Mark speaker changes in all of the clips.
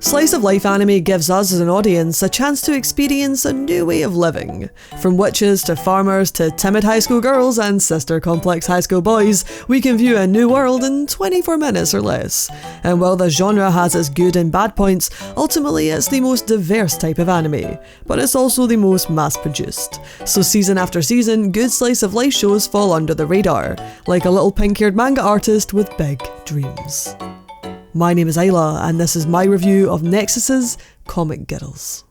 Speaker 1: Slice of life anime gives us as an audience a chance to experience a new way of living. From witches to farmers to timid high school girls and sister complex high school boys, we can view a new world in 24 minutes or less. And while the genre has its good and bad points, ultimately it's the most diverse type of anime, but it's also the most mass-produced. So season after season, good slice of life shows fall under the radar, like a little pink-haired manga artist with big dreams. My name is Isla, and this is my review of Nexus's Comic Girls.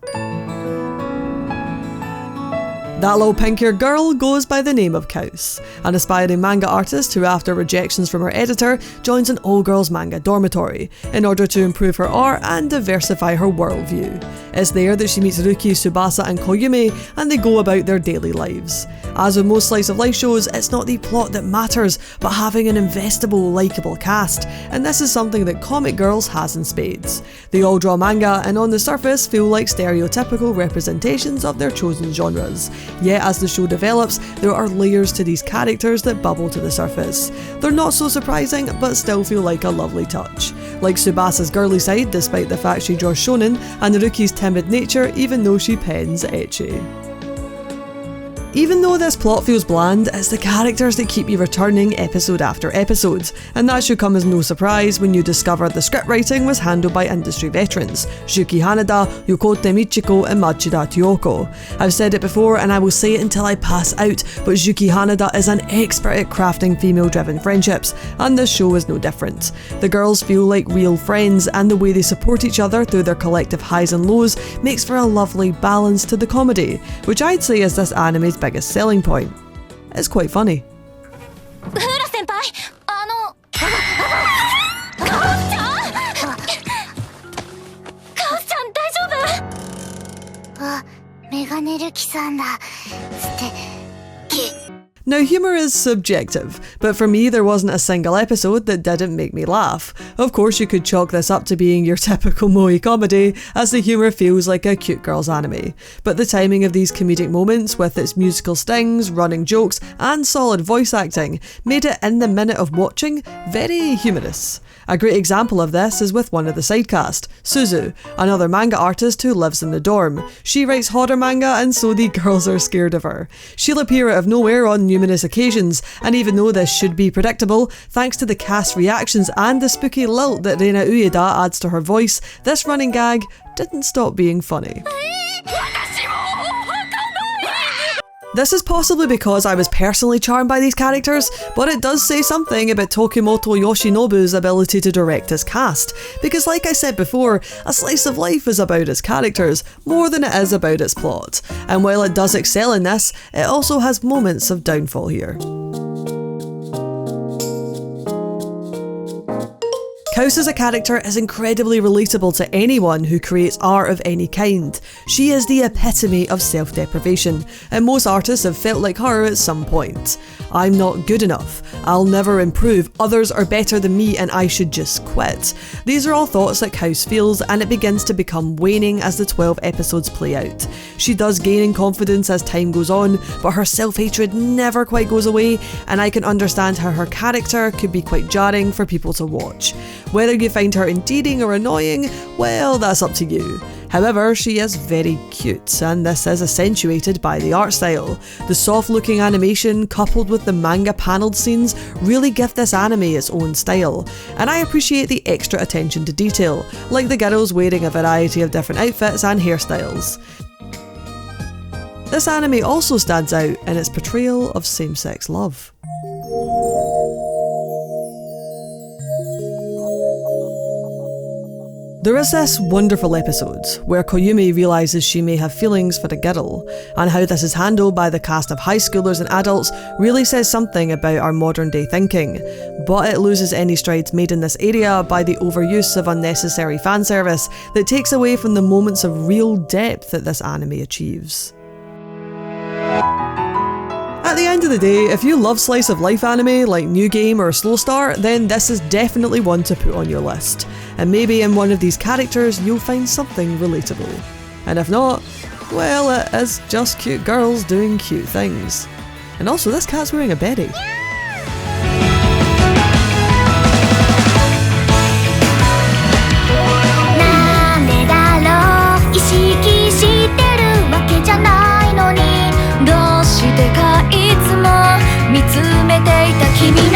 Speaker 1: That little pink-haired girl goes by the name of Kaus, an aspiring manga artist who, after rejections from her editor, joins an all-girls manga dormitory in order to improve her art and diversify her worldview. It's there that she meets Ruki, Tsubasa and Koyume, and they go about their daily lives. As with most slice of life shows, it's not the plot that matters, but having an investable, likeable cast, and this is something that Comic Girls has in spades. They all draw manga and on the surface feel like stereotypical representations of their chosen genres. Yet as the show develops, there are layers to these characters that bubble to the surface. They're not so surprising, but still feel like a lovely touch. Like Tsubasa's girly side, despite the fact she draws shonen, and Ruki's timid nature, even though she pens ecchi. Even though this plot feels bland, it's the characters that keep you returning episode after episode, and that should come as no surprise when you discover the scriptwriting was handled by industry veterans Shuki Hanada, Yokote Michiko and Machida Tiyoko. I've said it before and I will say it until I pass out, but Shuki Hanada is an expert at crafting female-driven friendships, and this show is no different. The girls feel like real friends, and the way they support each other through their collective highs and lows makes for a lovely balance to the comedy, which I'd say is this anime's biggest selling point. It's quite funny. Now, humour is subjective, but for me there wasn't a single episode that didn't make me laugh. Of course you could chalk this up to being your typical moe comedy, as the humour feels like a cute girls anime. But the timing of these comedic moments, with its musical stings, running jokes and solid voice acting, made it in the minute of watching very humorous. A great example of this is with one of the sidecast, Suzu, another manga artist who lives in the dorm. She writes horror manga and so the girls are scared of her. She'll appear out of nowhere on numerous occasions, and even though this should be predictable, thanks to the cast reactions and the spooky lilt that Reina Ueda adds to her voice, this running gag didn't stop being funny. This is possibly because I was personally charmed by these characters, but it does say something about Tokimoto Yoshinobu's ability to direct his cast, because like I said before, a slice of life is about its characters more than it is about its plot, and while it does excel in this, it also has moments of downfall here. Kaus as a character is incredibly relatable to anyone who creates art of any kind. She is the epitome of self-deprivation, and most artists have felt like her at some point. I'm not good enough, I'll never improve, others are better than me and I should just quit. These are all thoughts that Kaus feels, and it begins to become waning as the 12 episodes play out. She does gain in confidence as time goes on, but her self-hatred never quite goes away, and I can understand how her character could be quite jarring for people to watch. Whether you find her endearing or annoying, well, that's up to you. However, she is very cute, and this is accentuated by the art style. The soft-looking animation coupled with the manga panelled scenes really give this anime its own style, and I appreciate the extra attention to detail, like the girls wearing a variety of different outfits and hairstyles. This anime also stands out in its portrayal of same-sex love. There is this wonderful episode where Koyume realises she may have feelings for a girl, and how this is handled by the cast of high schoolers and adults really says something about our modern day thinking, but it loses any strides made in this area by the overuse of unnecessary fan service that takes away from the moments of real depth that this anime achieves. At the end of the day, if you love slice of life anime like New Game or Slow Start, then this is definitely one to put on your list. And maybe in one of these characters you'll find something relatable. And if not, well, it is just cute girls doing cute things. And also, this cat's wearing a beret.
Speaker 2: してかいつも見つめていた君